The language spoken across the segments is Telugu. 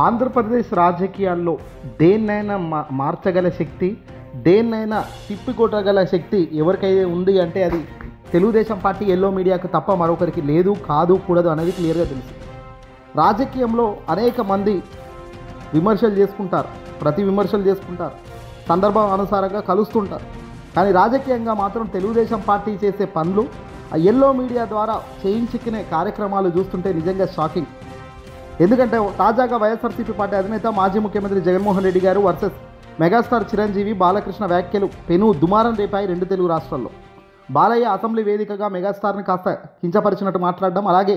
ఆంధ్రప్రదేశ్ రాజకీయాల్లో దేన్నైనా మార్చగల శక్తి, దేన్నైనా తిప్పికొట్టగల శక్తి ఎవరికైతే ఉంది అంటే అది తెలుగుదేశం పార్టీ ఎల్లో మీడియాకు తప్ప మరొకరికి లేదు, కాదు, కూడదు అనేది క్లియర్గా తెలుసు. రాజకీయంలో అనేక మంది విమర్శలు చేసుకుంటారు, ప్రతి విమర్శలు చేసుకుంటారు, సందర్భం అనుసారంగా కలుస్తుంటారు. కానీ రాజకీయంగా మాత్రం తెలుగుదేశం పార్టీ చేసే పనులు, ఆ ఎల్లో మీడియా ద్వారా చేయించుకునే కార్యక్రమాలు చూస్తుంటే నిజంగా షాకింగ్. ఎందుకంటే తాజాగా వైఎస్ఆర్సీపీ పార్టీ అధినేత మాజీ ముఖ్యమంత్రి జగన్మోహన్ రెడ్డి గారు వర్సెస్ మెగాస్టార్ చిరంజీవి బాలకృష్ణ వ్యాఖ్యలు పెను దుమారం రేపాయి రెండు తెలుగు రాష్ట్రాల్లో. బాలయ్య అసెంబ్లీ వేదికగా మెగాస్టార్ని కాస్త కించపరిచినట్టు మాట్లాడడం, అలాగే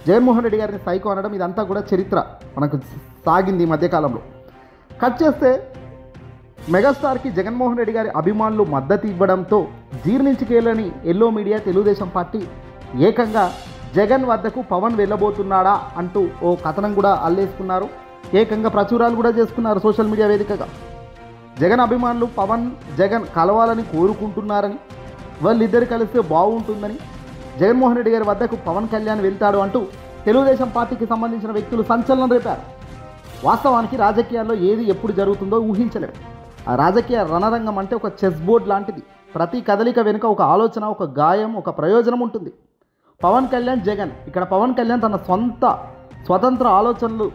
జగన్మోహన్ రెడ్డి గారిని సైకో అనడం, ఇదంతా కూడా చరిత్ర మనకు సాగింది ఈ మధ్యకాలంలో. కట్ చేస్తే మెగాస్టార్కి జగన్మోహన్ రెడ్డి గారి అభిమానులు మద్దతు ఇవ్వడంతో జీర్ణించుకేలని ఎల్లో మీడియా తెలుగుదేశం పార్టీ ఏకంగా జగన్ వద్దకు పవన్ వెళ్ళబోతున్నాడా అంటూ ఓ కథనం కూడా అల్లేసుకున్నారు. ఏకంగా ప్రచురాలు కూడా చేసుకున్నారు సోషల్ మీడియా వేదికగా. జగన్ అభిమానులు పవన్ జగన్ కలవాలని కోరుకుంటున్నారని, వాళ్ళిద్దరు కలిస్తే బాగుంటుందని, జగన్మోహన్ రెడ్డి గారి వద్దకు పవన్ కళ్యాణ్ వెళ్తాడు అంటూ తెలుగుదేశం పార్టీకి సంబంధించిన వ్యక్తులు సంచలనం రేపారు. వాస్తవానికి రాజకీయాల్లో ఏది ఎప్పుడు జరుగుతుందో ఊహించలేము. ఆ రాజకీయ రణరంగం అంటే ఒక చెస్ బోర్డ్ లాంటిది. ప్రతి కదలిక వెనుక ఒక ఆలోచన, ఒక గాయం, ఒక ప్రయోజనం ఉంటుంది. పవన్ కళ్యాణ్ జగన్, ఇక్కడ పవన్ కళ్యాణ్ తన స్వతంత్ర ఆలోచనలు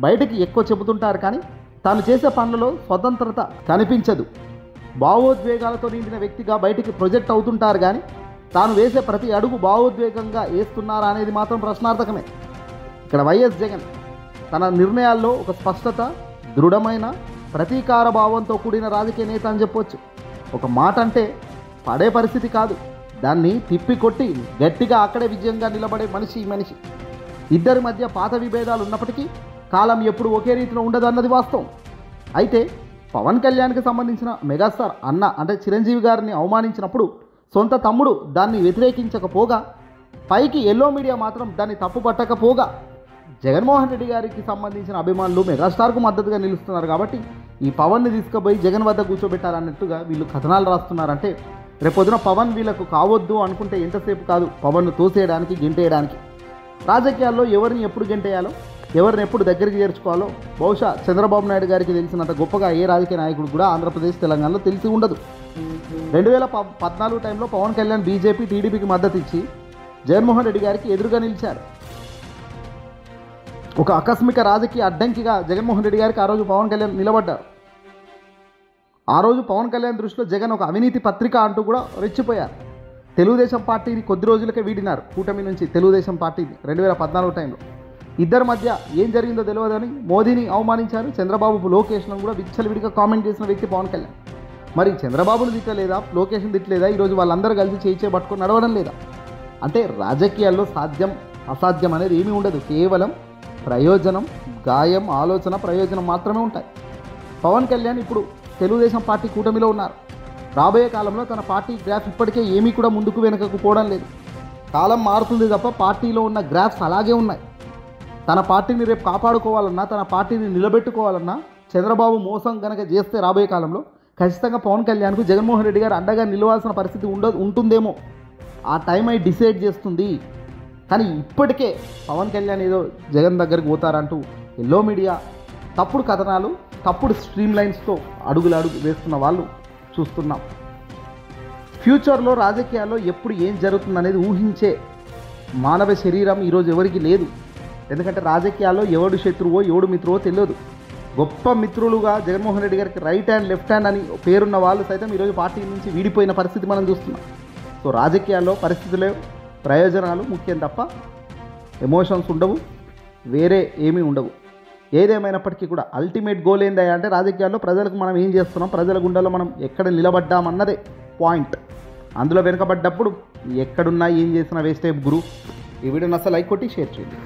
బయటికి ఎక్కువ చెబుతుంటారు, కానీ తాను చేసే పనులలో స్వతంత్రత కనిపించదు. భావోద్వేగాలతో నిండిన వ్యక్తిగా బయటికి ప్రొజెక్ట్ అవుతుంటారు, కానీ తాను వేసే ప్రతి అడుగు భావోద్వేగంగా వేస్తున్నారా అనేది మాత్రం ప్రశ్నార్థకమే. ఇక్కడ వైఎస్ జగన్ తన నిర్ణయాల్లో ఒక స్పష్టత, దృఢమైన ప్రతీకార భావంతో కూడిన రాజకీయ నేత అని చెప్పొచ్చు. ఒక మాట అంటే పడే పరిస్థితి కాదు, దాన్ని తిప్పికొట్టి గట్టిగా అక్కడే విజయంగా నిలబడే మనిషి ఈ మనిషి. ఇద్దరి మధ్య పాత విభేదాలు ఉన్నప్పటికీ కాలం ఎప్పుడు ఒకే రీతిలో ఉండదు అన్నది వాస్తవం. అయితే పవన్ కళ్యాణ్కి సంబంధించిన మెగాస్టార్ అన్న అంటే చిరంజీవి గారిని అవమానించినప్పుడు సొంత తమ్ముడు దాన్ని వ్యతిరేకించకపోగా, పైకి ఎల్లో మీడియా మాత్రం దాన్ని తప్పుపట్టకపోగా, జగన్మోహన్ రెడ్డి గారికి సంబంధించిన అభిమానులు మెగాస్టార్కు మద్దతుగా నిలుస్తున్నారు. కాబట్టి ఈ పవన్ని తీసుకుపోయి జగన్ వద్ద కూర్చోబెట్టాలన్నట్టుగా వీళ్ళు కథనాలు రాస్తున్నారంటే రేపొద్దున పవన్ వీళ్ళకు కావద్దు అనుకుంటే ఎంతసేపు కాదు పవన్ను తోసేయడానికి, గెంటేయడానికి. రాజకీయాల్లో ఎవరిని ఎప్పుడు గెంటేయాలో, ఎవరిని ఎప్పుడు దగ్గరికి చేర్చుకోవాలో బహుశా చంద్రబాబు నాయుడు గారికి తెలిసినంత గొప్పగా ఏ రాజకీయ నాయకుడు కూడా ఆంధ్రప్రదేశ్, తెలంగాణలో తెలిసి ఉండదు. 2014 టైంలో పవన్ కళ్యాణ్ బీజేపీ, టీడీపీకి మద్దతు ఇచ్చి జగన్మోహన్ రెడ్డి గారికి ఎదురుగా నిలిచారు. ఒక ఆకస్మిక రాజకీయ అడ్డంకిగా జగన్మోహన్ రెడ్డి గారికి ఆ రోజు పవన్ కళ్యాణ్ నిలబడ్డారు. ఆ రోజు పవన్ కళ్యాణ్ దృష్టిలో జగన్ ఒక అవినీతి పత్రిక అంటూ కూడా రెచ్చిపోయారు. తెలుగుదేశం పార్టీని కొద్ది రోజులకే వీడినారు, కూటమి నుంచి తెలుగుదేశం పార్టీని 2014 టైంలో. ఇద్దరి మధ్య ఏం జరిగిందో తెలియదని మోదీని అవమానించారు. చంద్రబాబు లోకేష్ను కూడా విచ్చలవిడిగా కామెంట్ చేసిన వ్యక్తి పవన్ కళ్యాణ్. మరి చంద్రబాబును తిట్టలేదా, లోకేష్ను తిట్టలేదా? ఈరోజు వాళ్ళందరూ కలిసి చేయి పట్టుకొని నడవడం లేదా? అంటే రాజకీయాల్లో సాధ్యం అసాధ్యం అనేది ఏమీ ఉండదు, కేవలం ప్రయోజనం, గాయం, ఆలోచన, ప్రయోజనం మాత్రమే ఉంటాయి. పవన్ కళ్యాణ్ ఇప్పుడు తెలుగుదేశం పార్టీ కూటమిలో ఉన్నారు. రాబోయే కాలంలో తన పార్టీ గ్రాఫ్ ఇప్పటికే ఏమీ కూడా ముందుకు వెనుకకు పోవడం లేదు. కాలం మారుతుంది తప్ప పార్టీలో ఉన్న గ్రాఫ్స్ అలాగే ఉన్నాయి. తన పార్టీని రేపు కాపాడుకోవాలన్నా, తన పార్టీని నిలబెట్టుకోవాలన్నా చంద్రబాబు మోసం కనుక చేస్తే రాబోయే కాలంలో ఖచ్చితంగా పవన్ కళ్యాణ్కు జగన్మోహన్ రెడ్డి గారు అండగా నిలవాల్సిన పరిస్థితి ఉంటుందేమో. ఆ టైం అయి డిసైడ్ చేస్తుంది. కానీ ఇప్పటికే పవన్ కళ్యాణ్ ఏదో జగన్ దగ్గరికి పోతారంటూ ఎల్లో మీడియా తప్పుడు కథనాలు, తప్పుడు స్ట్రీమ్ లైన్స్తో అడుగులు వేస్తున్న వాళ్ళు చూస్తున్నాం. ఫ్యూచర్లో రాజకీయాల్లో ఎప్పుడు ఏం జరుగుతుందనేది ఊహించే మానవ శరీరం ఈరోజు ఎవరికి లేదు. ఎందుకంటే రాజకీయాల్లో ఎవడు శత్రువో ఎవడు మిత్రువో తెలియదు. గొప్ప మిత్రులుగా జగన్మోహన్ రెడ్డి గారికి రైట్ హ్యాండ్, లెఫ్ట్ హ్యాండ్ అని పేరున్న వాళ్ళు సైతం ఈరోజు పార్టీ నుంచి వీడిపోయిన పరిస్థితి మనం చూస్తున్నాం. సో రాజకీయాల్లో పరిస్థితులే ప్రయోజనాలు ముఖ్యం తప్ప ఎమోషన్స్ ఉండవు, వేరే ఏమీ ఉండవు. ఏదేమైనప్పటికీ కూడా అల్టిమేట్ గోల్ ఏందా అంటే రాజకీయాల్లో ప్రజలకు మనం ఏం చేస్తున్నాం, ప్రజల గుండెల్లో మనం ఎక్కడ నిలబడ్డామన్నదే పాయింట్. అందులో వెనుకబడ్డప్పుడు ఎక్కడున్నా ఏం చేసినా వేస్టే గురు. ఈ వీడియోని అసలు లైక్ కొట్టి షేర్ చేయండి.